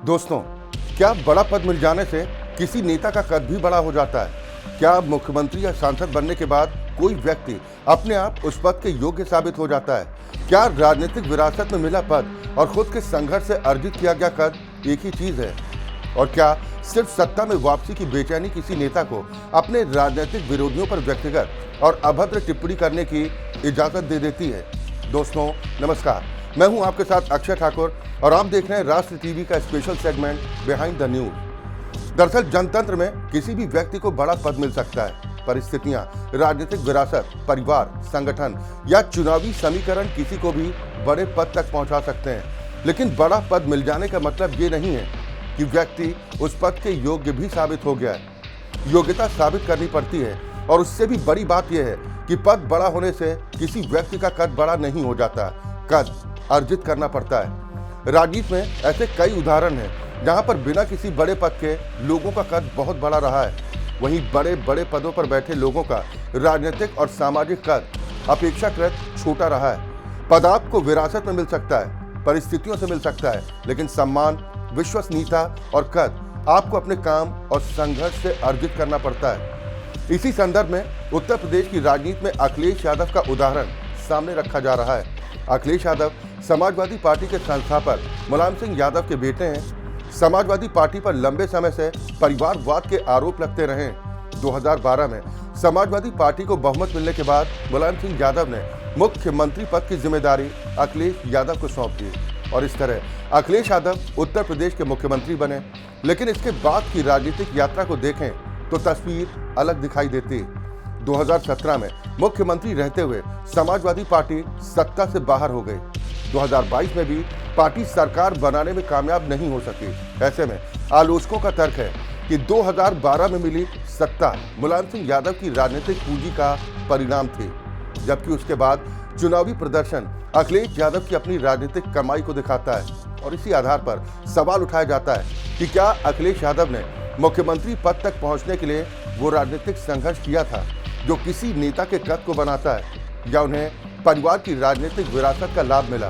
दोस्तों, क्या बड़ा पद मिल जाने से किसी नेता का कद भी बड़ा हो जाता है? क्या मुख्यमंत्री या सांसद बनने के बाद कोई व्यक्ति अपने आप उस पद के योग्य साबित हो जाता है? क्या राजनीतिक विरासत में मिला पद और खुद के संघर्ष से अर्जित किया गया कद एक ही चीज है? और क्या सिर्फ सत्ता में वापसी की बेचैनी किसी नेता को अपने राजनीतिक विरोधियों पर व्यक्तिगत और अभद्र टिप्पणी करने की इजाजत दे देती है? दोस्तों नमस्कार, मैं हूं आपके साथ अक्षय ठाकुर और आप देख रहे हैं राष्ट्र टीवी का special segment behind the news. दरअसल जनतंत्र में किसी भी व्यक्ति को बड़ा पद मिल सकता है। परिस्थितियां, राजनीतिक विरासत, परिवार, संगठन या चुनावी समीकरण किसी को भी बड़े पद तक पहुंचा सकते हैं। लेकिन बड़ा पद मिल जाने का मतलब ये नहीं है कि व्यक्ति उस पद के योग्य भी साबित हो गया है। योग्यता साबित करनी पड़ती है और उससे भी बड़ी बात यह है कि पद बड़ा होने से किसी व्यक्ति का कद बड़ा नहीं हो जाता, कद अर्जित करना पड़ता है। राजनीति में ऐसे कई उदाहरण हैं जहां पर बिना किसी बड़े पद के लोगों का कद बहुत बड़ा रहा है। वहीं बड़े बड़े पदों पर बैठे लोगों का राजनीतिक और सामाजिक कद अपेक्षाकृत छोटा रहा है। पद आपको विरासत में मिल सकता है, परिस्थितियों से मिल सकता है, लेकिन सम्मान, विश्वसनीयता और कद आपको अपने काम और संघर्ष से अर्जित करना पड़ता है। इसी संदर्भ में उत्तर प्रदेश की राजनीति में अखिलेश यादव का उदाहरण सामने रखा जा रहा है। अखिलेश यादव समाजवादी पार्टी के संस्थापक मुलायम सिंह यादव के बेटे हैं। समाजवादी पार्टी पर लंबे समय से परिवारवाद के आरोप लगते रहे। 2012 में समाजवादी पार्टी को बहुमत मिलने के बाद मुलायम सिंह यादव ने मुख्यमंत्री पद की जिम्मेदारी अखिलेश यादव को सौंप दी और इस तरह अखिलेश यादव उत्तर प्रदेश के मुख्यमंत्री बने। लेकिन इसके बाद की राजनीतिक यात्रा को देखें तो तस्वीर अलग दिखाई देती। 2017 में मुख्यमंत्री रहते हुए समाजवादी पार्टी सत्ता से बाहर हो गई। 2022 में भी पार्टी सरकार बनाने में कामयाब नहीं हो सकी। ऐसे में आलोचकों का तर्क है कि 2012 में मिली सत्ता मुलायम सिंह यादव की राजनीतिक पूंजी का परिणाम थी, जबकि उसके बाद चुनावी प्रदर्शन अखिलेश यादव की अपनी राजनीतिक कमाई को दिखाता है। और इसी आधार पर सवाल उठाया जाता है कि क्या अखिलेश यादव ने मुख्यमंत्री पद तक पहुंचने के लिए वो राजनीतिक संघर्ष किया था जो किसी नेता के कद को बनाता है, या उन्हें परिवार की राजनीतिक विरासत का लाभ मिला?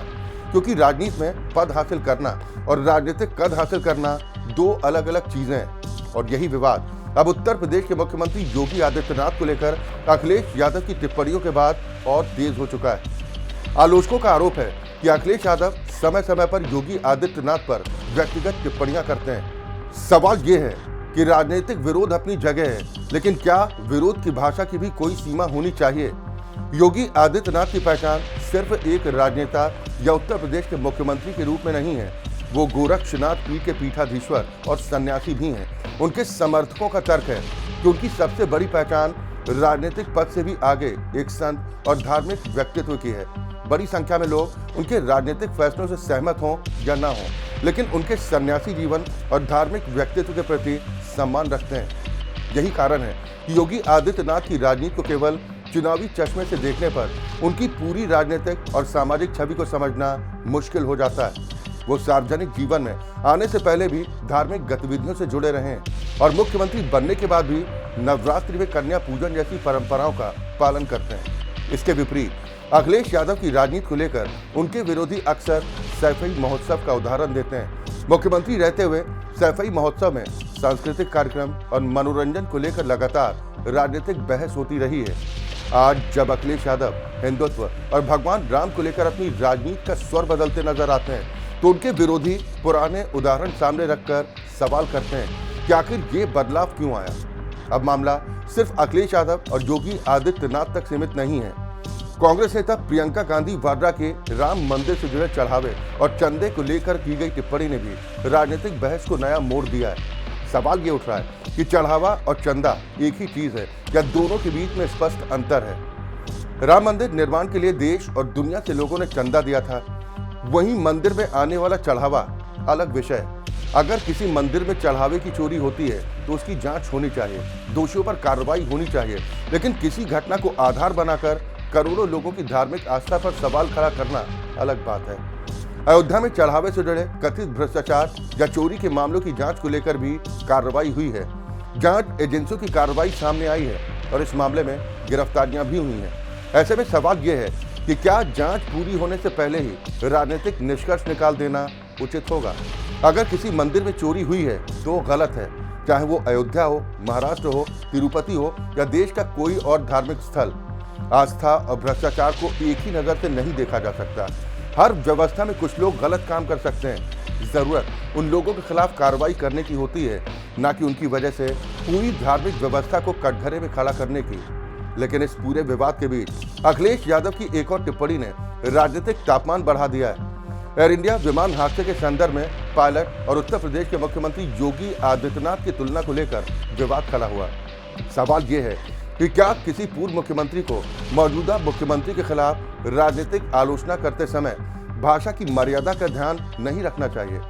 क्योंकि राजनीति में पद हासिल करना और राजनीतिक कद हासिल करना दो अलग अलग चीजें हैं। और यही विवाद अब उत्तर प्रदेश के मुख्यमंत्री योगी आदित्यनाथ को लेकर अखिलेश यादव की टिप्पणियों के बाद और तेज हो चुका है। आलोचकों का आरोप है कि अखिलेश यादव समय समय पर योगी आदित्यनाथ पर व्यक्तिगत टिप्पणियां करते हैं। सवाल ये है कि राजनीतिक विरोध अपनी जगह है, लेकिन क्या विरोध की भाषा की भी कोई सीमा होनी चाहिए? योगी आदित्यनाथ की पहचान सिर्फ एक राजनेता या उत्तर प्रदेश के मुख्यमंत्री के रूप में नहीं है, वो गोरक्षनाथ पीठ के पीठाधीश्वर और सन्यासी भी हैं। उनके समर्थकों का तर्क है कि उनकी सबसे बड़ी पहचान राजनीतिक पद से भी आगे एक संत और धार्मिक व्यक्तित्व की है। बड़ी संख्या में लोग उनके राजनीतिक फैसलों से सहमत हों या ना हों, लेकिन उनके सन्यासी जीवन और धार्मिक व्यक्तित्व के प्रति सम्मान रखते हैं। यही कारण है कि योगी आदित्यनाथ की राजनीति को केवल चुनावी चश्मे से देखने पर उनकी पूरी राजनीतिक और सामाजिक छवि को समझना मुश्किल हो जाता है। वो सार्वजनिक जीवन में आने से पहले भी धार्मिक गतिविधियों से जुड़े रहे हैं और मुख्यमंत्री बनने के बाद भी नवरात्रि में कन्या पूजन जैसी परंपराओं का पालन करते हैं। इसके विपरीत अखिलेश यादव की राजनीति को लेकर उनके विरोधी अक्सर सैफई महोत्सव का उदाहरण देते हैं। मुख्यमंत्री रहते हुए सैफई महोत्सव में सांस्कृतिक कार्यक्रम और मनोरंजन को लेकर लगातार राजनीतिक बहस होती रही है। आज जब अखिलेश यादव हिंदुत्व और भगवान राम को लेकर अपनी राजनीति का स्वर बदलते नजर आते हैं तो उनके विरोधी पुराने उदाहरण सामने रखकर सवाल करते हैं कि आखिर ये बदलाव क्यों आया। अब मामला सिर्फ अखिलेश यादव और योगी आदित्यनाथ तक सीमित नहीं है। कांग्रेस नेता प्रियंका गांधी वाड्रा के राम मंदिर से जुड़े चढ़ावे और चंदे को लेकर की गई टिप्पणी ने भी राजनीतिक बहस को नया मोड़ दिया है। सवाल ये उठ रहा है कि चढ़ावा और चंदा एक ही चीज है या दोनों के बीच में स्पष्ट अंतर है? राम मंदिर निर्माण के लिए देश और दुनिया से लोगों ने चंदा दिया था, वहीं मंदिर में आने वाला चढ़ावा अलग विषय है। अगर किसी मंदिर में चढ़ावे की चोरी होती है तो उसकी जांच होनी चाहिए, दोषियों पर कार्रवाई होनी चाहिए, लेकिन किसी घटना को आधार बनाकर करोड़ों लोगों की धार्मिक आस्था पर सवाल खड़ा करना अलग बात है। अयोध्या में चढ़ावे से जुड़े कथित भ्रष्टाचार या चोरी के मामलों की जांच को लेकर भी कार्रवाई हुई है। जांच एजेंसियों की कार्रवाई सामने आई है और इस मामले में गिरफ्तारियां भी हुई हैं। ऐसे में सवाल यह है कि क्या जांच पूरी होने से पहले ही राजनीतिक निष्कर्ष निकाल देना उचित होगा? अगर किसी मंदिर में चोरी हुई है तो वो गलत है, चाहे वो अयोध्या हो, महाराष्ट्र हो, तिरुपति हो या देश का कोई और धार्मिक स्थल। आस्था और भ्रष्टाचार को एक ही नज़र से नहीं देखा जा सकता। हर व्यवस्था में कुछ लोग गलत काम कर सकते हैं। जरूरत उन लोगों के खिलाफ कार्रवाई करने की होती है, ना कि उनकी वजह से पूरी धार्मिक व्यवस्था को कटघरे में खड़ा करने की। लेकिन इस पूरे विवाद के बीच अखिलेश यादव की एक और टिप्पणी ने राजनीतिक तापमान बढ़ा दिया है। एयर इंडिया विमान हादसे के संदर्भ में पायलट और उत्तर प्रदेश के मुख्यमंत्री योगी आदित्यनाथ की तुलना को लेकर विवाद खड़ा हुआ। सवाल ये है कि क्या किसी पूर्व मुख्यमंत्री को मौजूदा मुख्यमंत्री के खिलाफ राजनीतिक आलोचना करते समय भाषा की मर्यादा का ध्यान नहीं रखना चाहिए।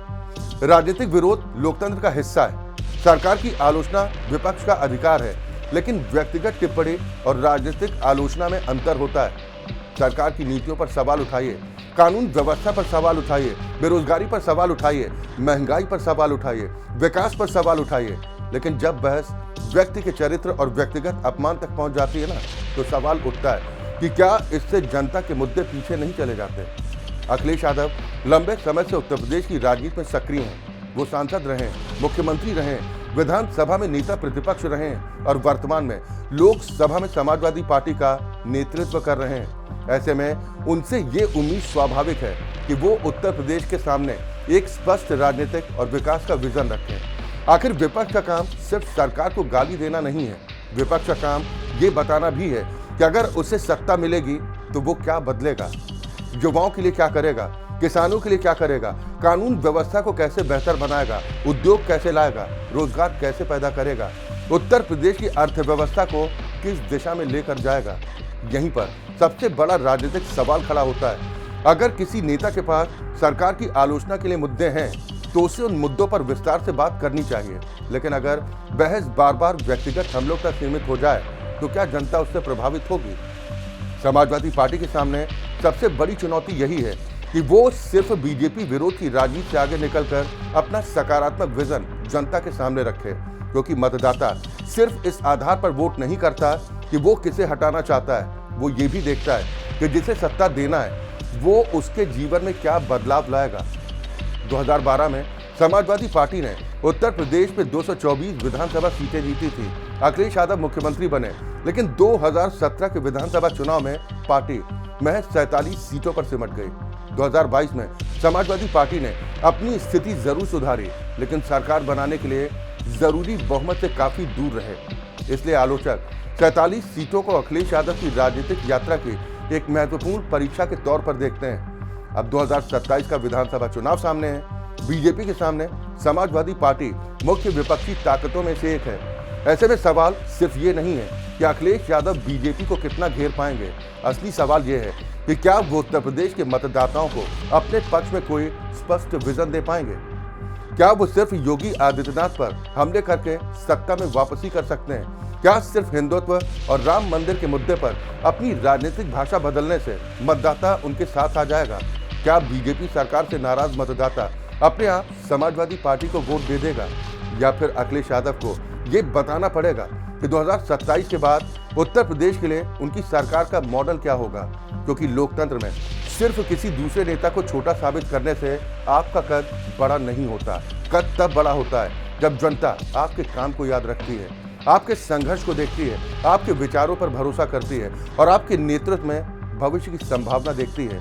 राजनीतिक विरोध लोकतंत्र का हिस्सा है। सरकार की आलोचना विपक्ष का अधिकार है, लेकिन व्यक्तिगत टिप्पणी और राजनीतिक आलोचना में अंतर होता है। सरकार की नीतियों पर सवाल उठाइए, कानून व्यवस्था पर सवाल उठाइए, बेरोजगारी पर सवाल उठाइए, महंगाई पर सवाल उठाइए, विकास पर सवाल उठाइए। लेकिन जब बहस व्यक्ति के चरित्र और व्यक्तिगत अपमान तक पहुंच जाती है ना, तो सवाल उठता है कि क्या इससे जनता के मुद्दे पीछे नहीं चले जाते। अखिलेश यादव लंबे समय से उत्तर प्रदेश की राजनीति में सक्रिय हैं। वो सांसद रहे, मुख्यमंत्री रहे, विधानसभा में नेता प्रतिपक्ष रहे और वर्तमान में लोकसभा में समाजवादी पार्टी का नेतृत्व कर रहे हैं। ऐसे में उनसे ये उम्मीद स्वाभाविक है कि वो उत्तर प्रदेश के सामने एक स्पष्ट राजनीतिक और विकास का विजन रखें। आखिर विपक्ष का काम सिर्फ सरकार को गाली देना नहीं है। विपक्ष का काम ये बताना भी है कि अगर उसे सत्ता मिलेगी तो वो क्या बदलेगा, युवाओं के लिए क्या करेगा, किसानों के लिए क्या करेगा, कानून व्यवस्था को कैसे बेहतर बनाएगा, उद्योग कैसे लाएगा, रोजगार कैसे पैदा करेगा, उत्तर प्रदेश की अर्थव्यवस्था को किस दिशा में लेकर जाएगा। यहीं पर सबसे बड़ा राजनीतिक सवाल खड़ा होता है। अगर किसी नेता के पास सरकार की आलोचना के लिए मुद्दे हैं तो उसे उन मुद्दों पर विस्तार से बात करनी चाहिए। लेकिन अगर बहस बार बार व्यक्तिगत हमलों तक सीमित हो जाए तो क्या जनता उससे प्रभावित होगी। समाजवादी पार्टी के सामने सबसे बड़ी चुनौती यही है कि वो सिर्फ बीजेपी विरोध की राजनीति से आगे निकलकर अपना सकारात्मक विजन जनता के सामने रखे, क्योंकि मतदाता सिर्फ इस आधार पर वोट नहीं करता कि वो किसे हटाना चाहता है, वो ये भी देखता है कि जिसे सत्ता देना है वो उसके जीवन में क्या बदलाव लाएगा। 2012 में समाजवादी पार्टी ने उत्तर प्रदेश में 224 विधानसभा सीटें जीती थी। अखिलेश यादव मुख्यमंत्री बने, लेकिन 2017 के विधानसभा चुनाव में पार्टी महज 47 सीटों पर सिमट गई। 2022 में समाजवादी पार्टी ने अपनी स्थिति जरूर सुधारी, लेकिन सरकार बनाने के लिए जरूरी बहुमत से काफी दूर रहे। इसलिए आलोचक 47 सीटों को अखिलेश यादव की राजनीतिक यात्रा की एक महत्वपूर्ण परीक्षा के तौर पर देखते हैं। अब 2027 का विधानसभा चुनाव सामने है। बीजेपी के सामने समाजवादी पार्टी मुख्य विपक्षी ताकतों में से एक है। ऐसे में सवाल सिर्फ ये नहीं है कि अखिलेश यादव बीजेपी को कितना घेर पाएंगे। असली सवाल ये है कि क्या वो उत्तर प्रदेश के मतदाताओं को अपने पक्ष में कोई स्पष्ट विजन दे पाएंगे। क्या वो सिर्फ योगी आदित्यनाथ पर हमले करके सत्ता में वापसी कर सकते हैं। क्या सिर्फ हिंदुत्व और राम मंदिर के मुद्दे पर अपनी राजनीतिक भाषा बदलने से मतदाता उनके साथ आ जाएगा। क्या बीजेपी सरकार से नाराज मतदाता अपने आप समाजवादी पार्टी को वोट दे देगा, या फिर अखिलेश यादव को ये बताना पड़ेगा कि 2027 के बाद उत्तर प्रदेश के लिए उनकी सरकार का मॉडल क्या होगा। क्योंकि लोकतंत्र में सिर्फ किसी दूसरे नेता को छोटा साबित करने से आपका कद बड़ा नहीं होता। कद तब बड़ा होता है जब जनता आपके काम को याद रखती है, आपके संघर्ष को देखती है, आपके विचारों पर भरोसा करती है और आपके नेतृत्व में भविष्य की संभावना देखती है।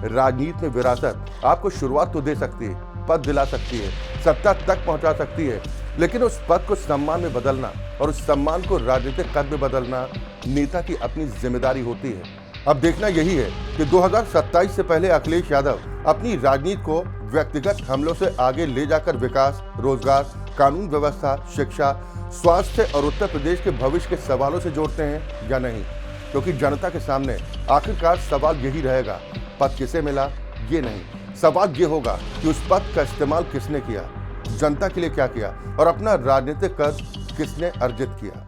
राजनीति में विरासत आपको शुरुआत तो दे सकती है, पद दिला सकती है, सत्ता तक पहुंचा सकती है, लेकिन उस पद को सम्मान में बदलना और उस सम्मान को राजनीतिक कद में बदलना नेता की अपनी जिम्मेदारी होती है। अब देखना यही है कि 2027 से पहले अखिलेश यादव अपनी राजनीति को व्यक्तिगत हमलों से आगे ले जाकर विकास, रोजगार, कानून व्यवस्था, शिक्षा, स्वास्थ्य और उत्तर प्रदेश के भविष्य के सवालों से जोड़ते हैं या नहीं। क्योंकि जनता के सामने आखिरकार सवाल यही रहेगा, पद किसे मिला ये नहीं, सवाल ये होगा कि उस पद का इस्तेमाल किसने किया, जनता के लिए क्या किया और अपना राजनीतिक कद किसने अर्जित किया।